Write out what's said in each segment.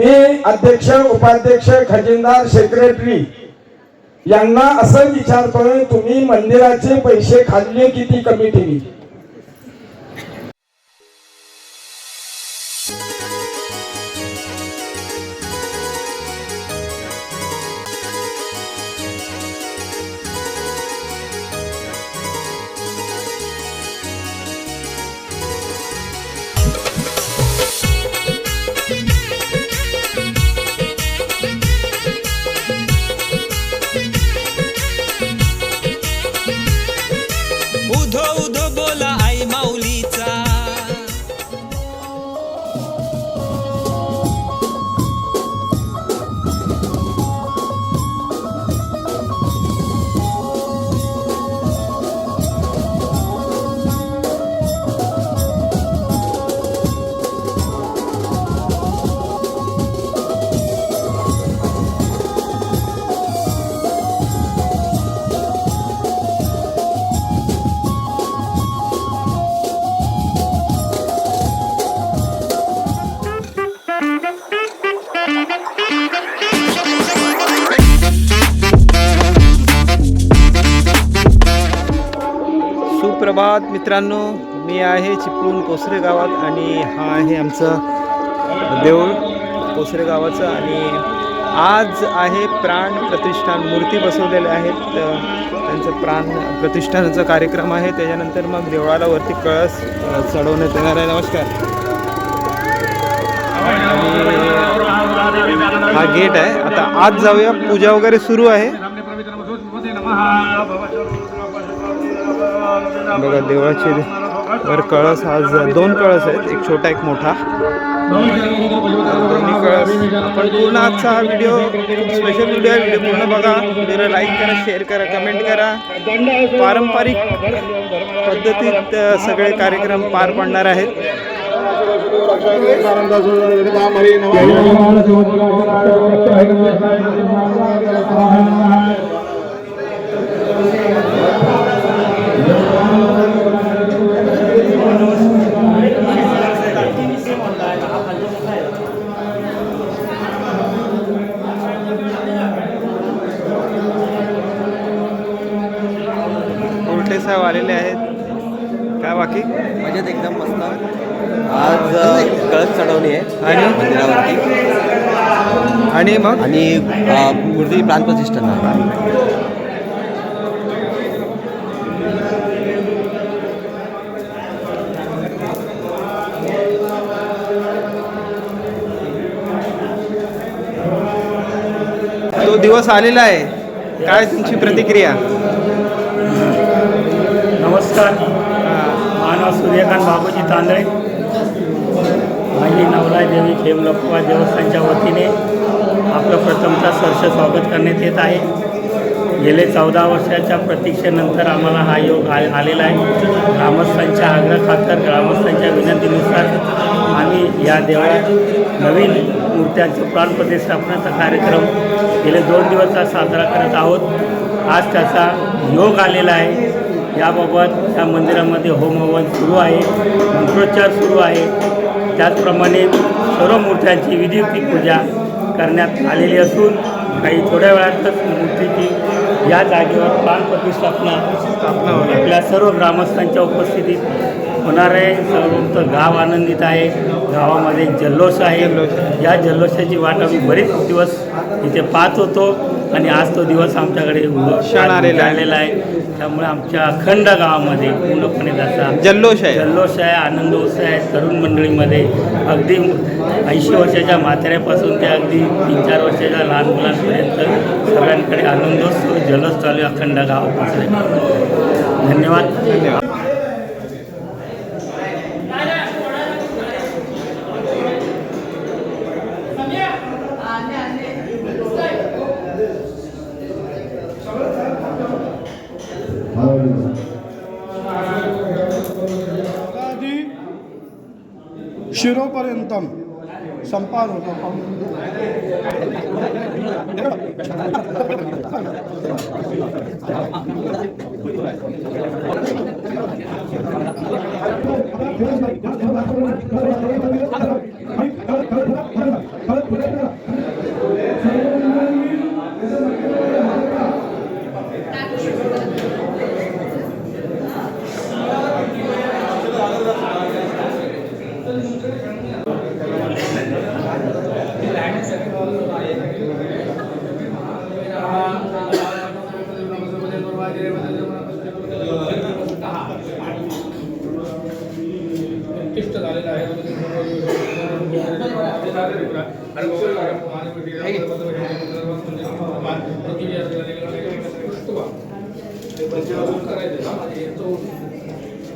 मी अध्यक्ष उपाध्यक्ष खजिनदार सेक्रेटरी यांना असं विचारतोय, तुम्ही मंदिराचे पैसे खाल्ले किती कमिटीने? उधो उधो बोला आई माऊलीचा, सुप्रभात मित्रांनो, मी आहे चिपळूण पोसरे गावात आणि हा आहे आमचं देऊळ पोसरे गावाचं. आणि आज आहे प्राण प्रतिष्ठान, मूर्ती बसवलेल्या आहेत, त्यांचं प्राण प्रतिष्ठानाचा कार्यक्रम आहे. त्याच्यानंतर मग देवळाला वरती कळस चढवण्यात येणार आहे. नमस्कार. आणि हा गेट आहे. आता आज जाऊया, पूजा वगैरे सुरू आहे. बघा देवळाचे वर कळस, आज 2 कळस आहेत, एक छोटा एक मोठा. दोन्ही कळस. आपण पूर्ण आजचा हा व्हिडिओ स्पेशल व्हिडिओ आहे. व्हिडिओ पूर्ण बघा. व्हिडिओला लाईक करा, शेअर करा, कमेंट करा. पारंपरिक पद्धतीत सगळे कार्यक्रम पार पडणार आहेत. उलटे साहेब आलेले आहेत. काय बाकी मजेत एकदम मस्त. आज कळस चढवणी आहे आणि मंदिरावरती आणि मग आणि मूर्ती प्राण प्रतिष्ठान आहे. तो दिवस आलेला आहे. काय तुमची प्रतिक्रिया? नमस्कार. मानव सूर्यकांत बाबूजी तांदळे, माझी नवलाई देवी खेमलप्पा देवस्थानच्या वतीने आपलं प्रथमतः सहर्ष स्वागत करण्यात येत आहे. गेले 14 वर्षाच्या प्रतीक्षेनंतर आम्हाला हा योग आलेला आहे. ग्रामस्थांच्या आग्रहाखातर, ग्रामस्थांच्या विनंतीनुसार आम्ही या देवळात नवीन मूर्त्यांचं प्राणप्रतिष्ठापनाचा कार्यक्रम गेले 2 दिवस साजरा करत आहोत. आज त्याचा योग आलेला आहे. याबाबत या मंदिरामध्ये होम हवन सुरू आहे, मंत्रोच्चार सुरू आहे. त्याचप्रमाणे सर्व मूर्त्यांची विधियुक्ती पूजा करण्यात आलेली असून काही थोड्या वेळातच मूर्तीची या जागेवर प्राणप्रतिष्ठापना आपल्या सर्व ग्रामस्थांच्या उपस्थितीत होणार आहे. सर्व गाव आनंदित आहे. गावामध्ये जल्लोष आहे. या जल्लोषाची वाट आम्ही बरेच दिवस इथे पाहत होतो आणि आज तो दिवस आमच्याकडे क्षण आलेला आहे. त्यामुळे आमच्या अखंड गावामध्ये पूर्णपणे त्याचा जल्लोष आहे, आनंदोत्सव आहे. तरुण मंडळीमध्ये अगदी 80 वर्षाच्या म्हाताऱ्यापासून ते अगदी 3-4 वर्षाच्या लहान मुलांपर्यंत सगळ्यांकडे आनंदोत्सव जल्लोष चालू आहे अखंड गावापासून. धन्यवाद. शिरोपर्यंतम संपाद होतो.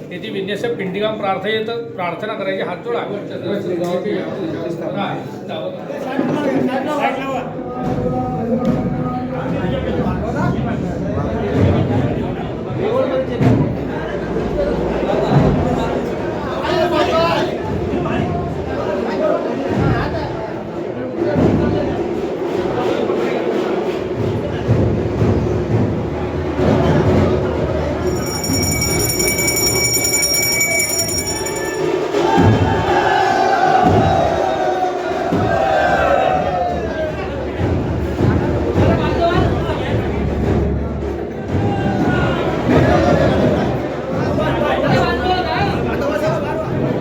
त्याची विज्ञास पिंडिकाम प्रार्थना करायची हात जोडा.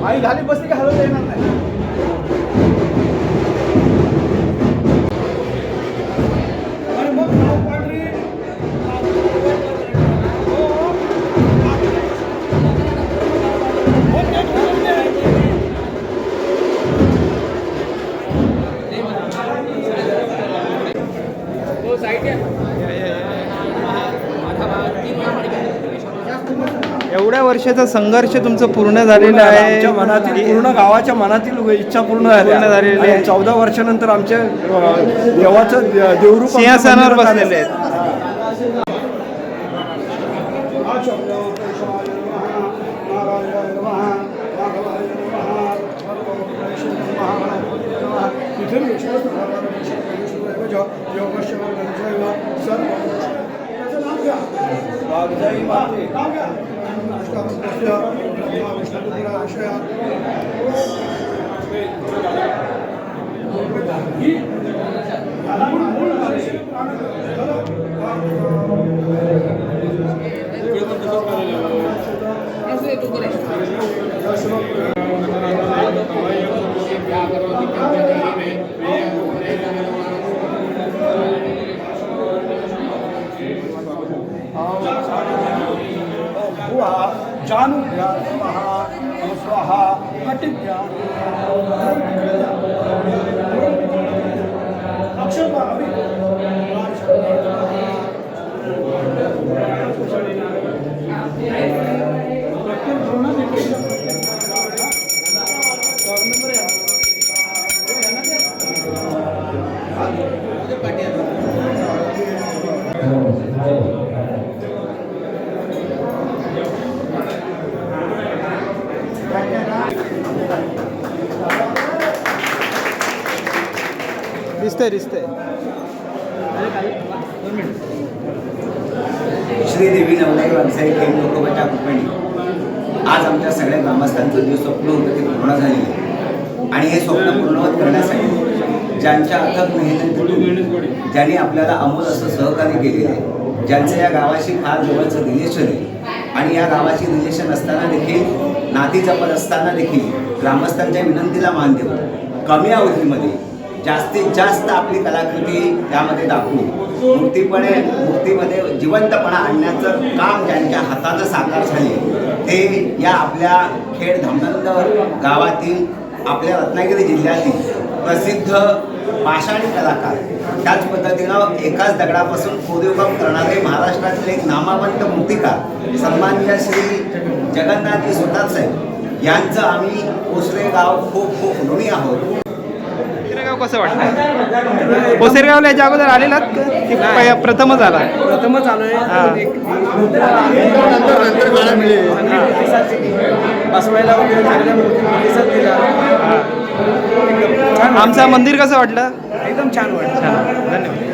आई घाली बसली की हलवता येणार नाही. आणि मग नाव पांढरी एवढ्या वर्षाचा संघर्ष तुमचं पूर्ण झालेला आहे. आमच्या मनातील पूर्ण गावाच्या मनातील इच्छा पूर्ण झालेली आहे. 14 वर्षानंतर आमच्या देवाचं देवरूप सिंहासनावर बसलेले आहेत. जानू स्वाहा अटिज्ञा अक्षर दिसतंय. श्रीदेवी नवलाई व्यावसायिक खेळ लोकवच्या कृपेने आज आमच्या सगळ्या ग्रामस्थांचं जे स्वप्न होतं ते पूर्ण झाले आणि हे स्वप्न पूर्णवत करण्यासाठी ज्यांच्या अथक मेहनतीतून ज्यांनी आपल्याला अमोल असं सहकार्य केलेलं आहे, ज्यांचं या गावाशी फार जवळचं रिलेशन आहे आणि या गावाची रिलेशन असताना देखील नाती जपत असताना देखील ग्रामस्थांच्या विनंतीला मान देऊन कमी अवधीमध्ये जास्तीत जास्त आपली कलाकृती त्यामध्ये दाखवून मूर्तीमध्ये जिवंतपणा आणण्याचं काम ज्यांच्या हातानं साकार झाले ते या आपल्या खेड धामनंदर गावातील आपल्या रत्नागिरी जिल्ह्यातील प्रसिद्ध पाषाणी कलाकार, त्याच पद्धतीनं एकाच दगडापासून कोरीवकाम करणारे महाराष्ट्रातील एक नामवंत मूर्तिकार सन्माननीय श्री जगन्नाथजी सुतार साहेब यांचं आम्ही पोसरे गाव खूप खूप ऋणी आहोत. कसं वाटतं? पोसेरगावला याच्या अगोदर आलेलात की प्रथमच आला? प्रथमच आलोय. नंतर मला मिळेल बसवायला वगैरे चांगल्या प्रतिसाद दिला. आमचं मंदिर कसं वाटलं? एकदम छान वाटलं. धन्यवाद.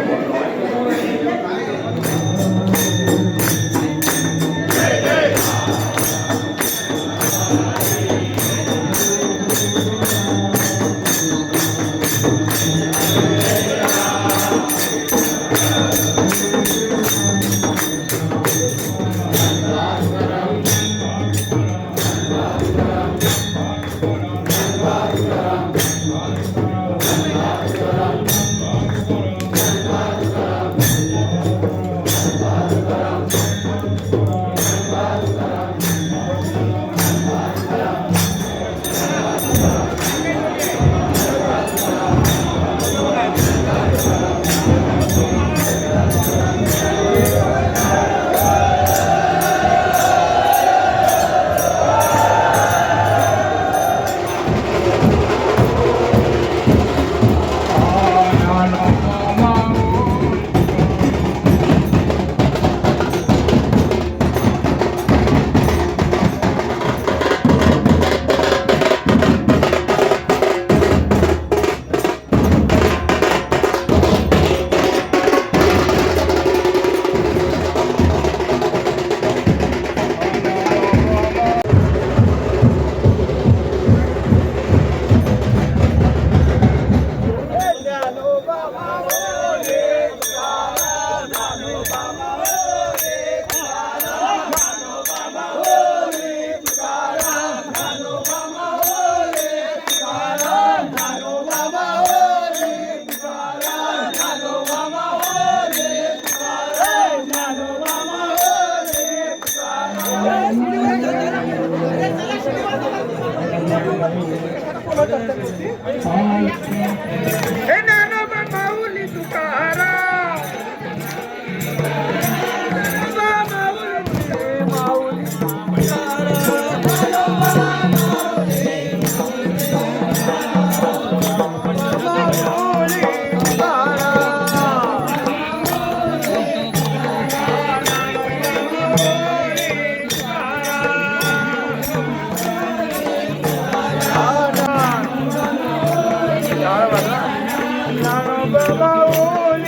बरोबर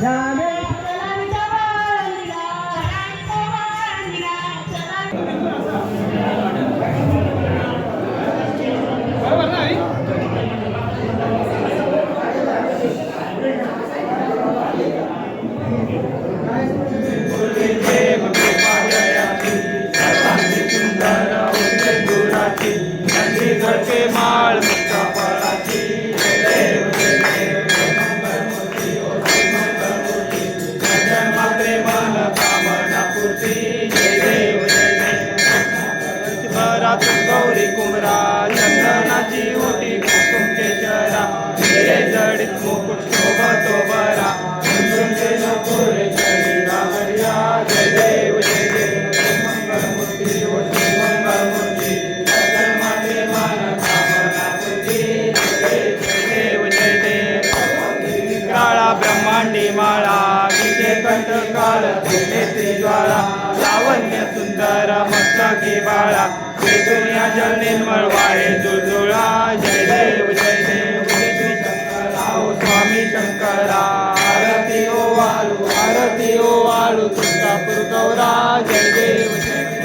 ना आई? गौरी कुमरा चंदनाची ओटी कुसुम केशरा हिरे जडित मुकुट शोभतो बरा कुंकुमचे नकोरे शरीरा हरिया जय देव जय देव मंगलमूर्ती ओ मंगलमूर्ती जगन्माते मान कामना पूर्ती जय देव जय देव काळा ब्रह्मांडी माळा विजय कंठ काळ नेत्री ज्वाळा लावण्य सुंदर मस्तकी बाळा दुनिया जल निर्मळ वाळे जुळजुळा जय देव जय देव जय श्री शंकरा ओ स्वामी शंकरा आरती ओ वाळू तुळजापूर गौरा जय देव जय देव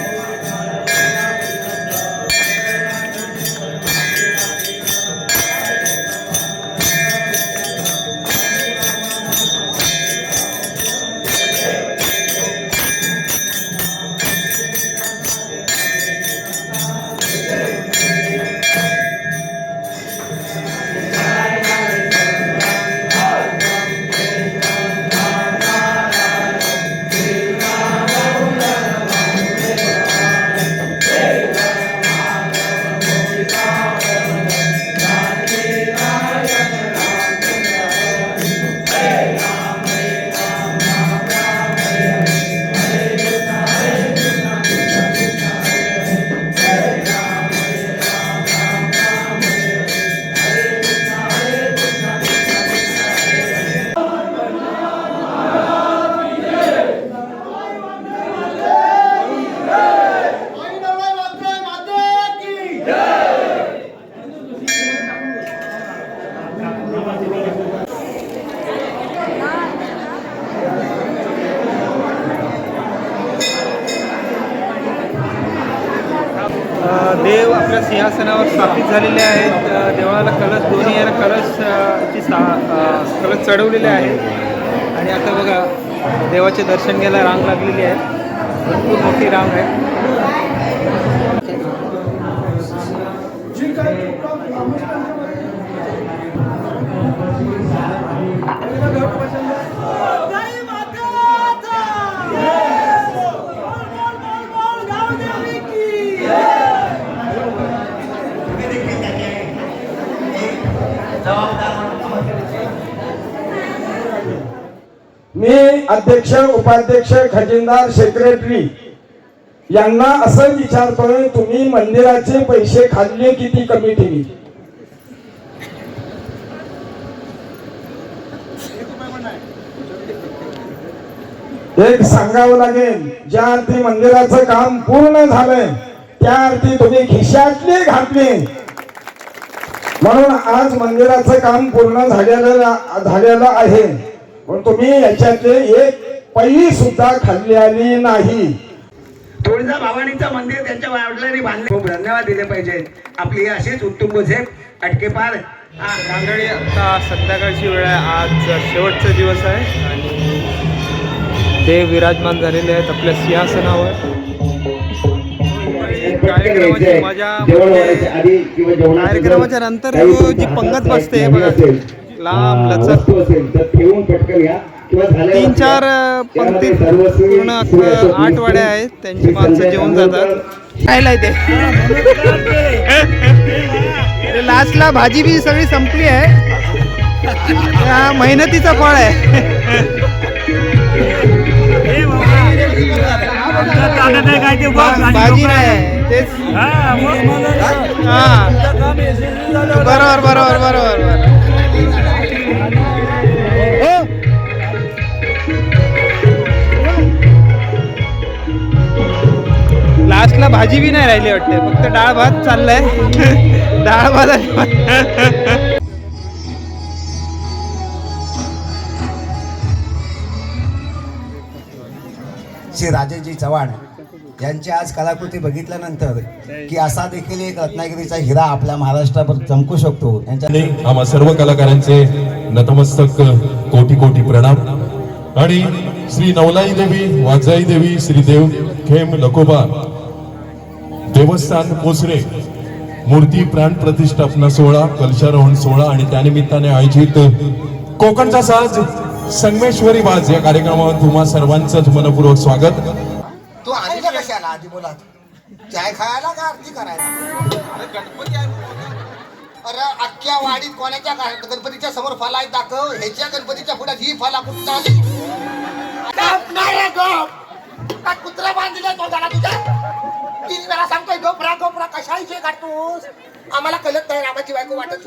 देव आपल्या सिंहासनावर स्थापित झालेले आहेत. देवाला कलश दोन्ही याला कलश चढवलेले आहे. आणि आता बघा देवाचे दर्शन घ्यायला रांग लागलेली आहे. भरपूर मोठी रांग आहे. जी काय मी अध्यक्ष उपाध्यक्ष खजिनदार सेक्रेटरी यांना असं विचारतोय, तुम्ही मंदिराचे पैसे खाल्ले किती कमिटीने? एक सांगावं लागेल. ज्या अर्थी मंदिराचं काम पूर्ण झालंय त्या अर्थी तुम्ही खिशातले घातले, म्हणून आज मंदिराचं काम पूर्ण झालेलं आहे. पण तुम्ही याच्यातले एक पैसे सुद्धा खाल्लेली नाही. तुळजा भवानीचं मंदिर त्यांच्या वडिलांनी बांधले. खूप धन्यवाद दिले पाहिजेत. आपली अशीच उत्तुंग झेप अटकेपार मंडळी आता संध्याकाळची वेळ आहे. आज शेवटचा दिवस आहे आणि देव विराजमान झालेले आहेत आपल्या सिंहासनावर. कार्यक्रमाची मजा म्हणजे कार्यक्रमाच्या नंतर जी पंगत बसते बघा, लांब लचक 3-4 पंक्ती पूर्ण 8 वाड्या आहेत, त्यांची माणसं जेवून जातात. खायला ते लास्टला भाजी बी सगळी संपली आहे. हा मेहनतीचं फळ आहे. भाजी नाही तेच. हा बरोबर बरोबर बरोबर. लास्टला भाजी बी नाही राहिली वाटते, फक्त डाळ भात चाललाय. डाळ भात श्री राजेशजी चव्हाण यांची आज कलाकृती बघितल्यानंतर की असा देखील एक रत्नागिरीचा हिरा आपल्या महाराष्ट्रावर चमकू शकतो. यांच्या आम्हा सर्व कलाकारांचे नतमस्तक कोटी कोटी प्रणाम. आणि श्री नवलाई देवी, वाजाई देवी, श्री देव खेम लकोबा देवस्थान पोसरे मूर्ती प्राण प्रतिष्ठापना सोहळा, कलशारोहण सोहळा आणि त्यानिमित्ताने आयोजित कोकणचा साज संगमेश्वरी बाज या कार्यक्रमावर तुम्हा सर्वांचं मनपूर्वक स्वागत. तू आधीला कशाला आधी बोला, चाय खायला का आरती करायला? गणपती आहे. अरे अख्ख्या वाडीत कोणाच्या गणपतीच्या समोर फला दाखव, ह्याच्या गणपतीच्या पुढ्यात ही फला कुठं आली? कुत्रा बांधले तो झाला तुझ्या. 3 वेळा सांगतोय गोपरा गोपरा कशा इथे काढतोस? आम्हाला कळत नाही रामाची बायको वाटत